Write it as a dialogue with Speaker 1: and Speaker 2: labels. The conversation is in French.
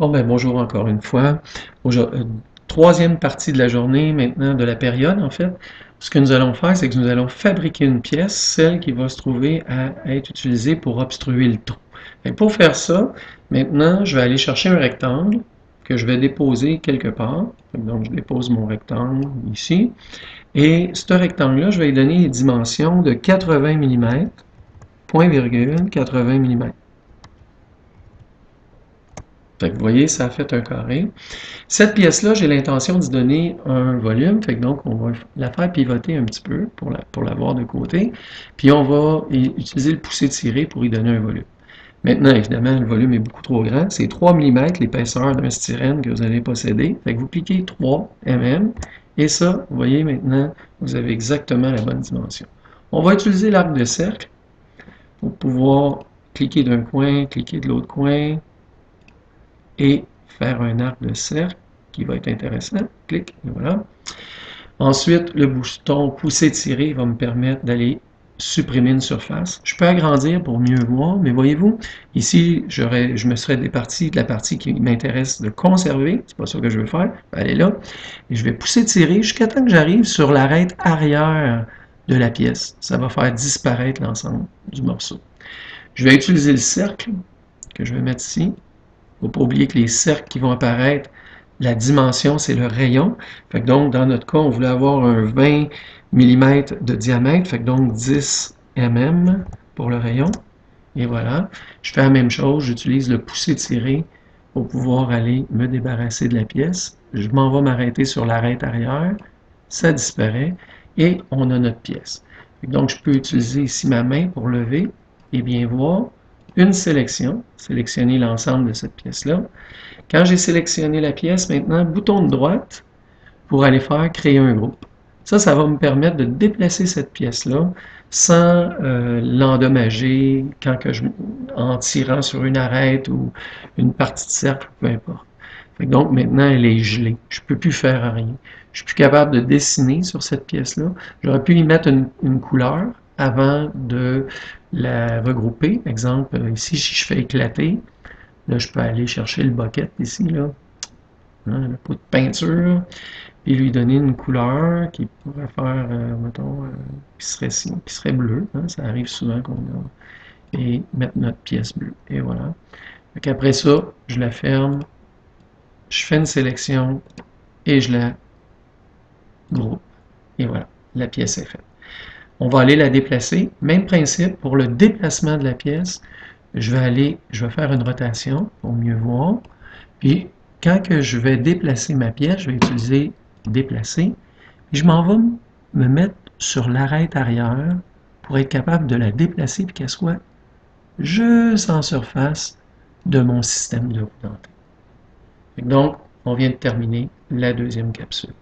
Speaker 1: Bon, ben, bonjour encore une fois. Troisième partie de la journée maintenant, de la période en fait. Ce que nous allons faire, c'est que nous allons fabriquer une pièce, celle qui va se trouver à être utilisée pour obstruer le trou. Et pour faire ça, maintenant, je vais aller chercher un rectangle que je vais déposer quelque part. Donc, je dépose mon rectangle ici. Et ce rectangle-là, je vais lui donner les dimensions de 80 mm, point virgule, 80 mm. Fait que vous voyez, ça a fait un carré. Cette pièce-là, j'ai l'intention d'y donner un volume, fait que donc on va la faire pivoter un petit peu pour la voir de côté, puis on va utiliser le poussé-tiré pour y donner un volume. Maintenant, évidemment, le volume est beaucoup trop grand, c'est 3 mm l'épaisseur d'un styrène que vous allez posséder, fait que vous cliquez 3 mm, et ça, vous voyez maintenant, vous avez exactement la bonne dimension. On va utiliser l'arc de cercle pour pouvoir cliquer d'un coin, cliquer de l'autre coin, et faire un arc de cercle qui va être intéressant. Clic, et voilà. Ensuite, le bouton pousser-tirer va me permettre d'aller supprimer une surface. Je peux agrandir pour mieux voir, mais voyez-vous, ici, je me serais départi de la partie qui m'intéresse de conserver. C'est pas ça que je veux faire. Je vais aller là. Et je vais pousser-tirer jusqu'à temps que j'arrive sur l'arête arrière de la pièce. Ça va faire disparaître l'ensemble du morceau. Je vais utiliser le cercle que je vais mettre ici. Il ne faut pas oublier que les cercles qui vont apparaître, la dimension, c'est le rayon. Fait que donc, dans notre cas, on voulait avoir un 20 mm de diamètre. Fait que donc 10 mm pour le rayon. Et voilà. Je fais la même chose. J'utilise le pousser-tirer pour pouvoir aller me débarrasser de la pièce. Je m'en vais m'arrêter sur l'arête arrière. Ça disparaît. Et on a notre pièce. Donc, je peux utiliser ici ma main pour lever et bien voir une sélection, sélectionner l'ensemble de cette pièce-là. Quand j'ai sélectionné la pièce, maintenant, bouton de droite pour aller faire créer un groupe. Ça va me permettre de déplacer cette pièce-là sans l'endommager en tirant sur une arête ou une partie de cercle, peu importe. Donc maintenant, elle est gelée. Je ne peux plus faire rien. Je suis plus capable de dessiner sur cette pièce-là. J'aurais pu y mettre une couleur avant de la regrouper. Exemple, ici, si je fais éclater, là, je peux aller chercher le bucket ici, là, hein, le pot de peinture, et lui donner une couleur qui pourrait faire, mettons, qui serait bleue. Hein, ça arrive souvent qu'on a. Et mettre notre pièce bleue. Et voilà. Donc après ça, je la ferme, je fais une sélection et je la groupe. Et voilà, la pièce est faite. On va aller la déplacer. Même principe pour le déplacement de la pièce. Je vais faire une rotation pour mieux voir. Puis, quand que je vais déplacer ma pièce, je vais utiliser déplacer. Et je m'en vais me mettre sur l'arête arrière pour être capable de la déplacer et qu'elle soit juste en surface de mon système de roue dentée. Donc, on vient de terminer la deuxième capsule.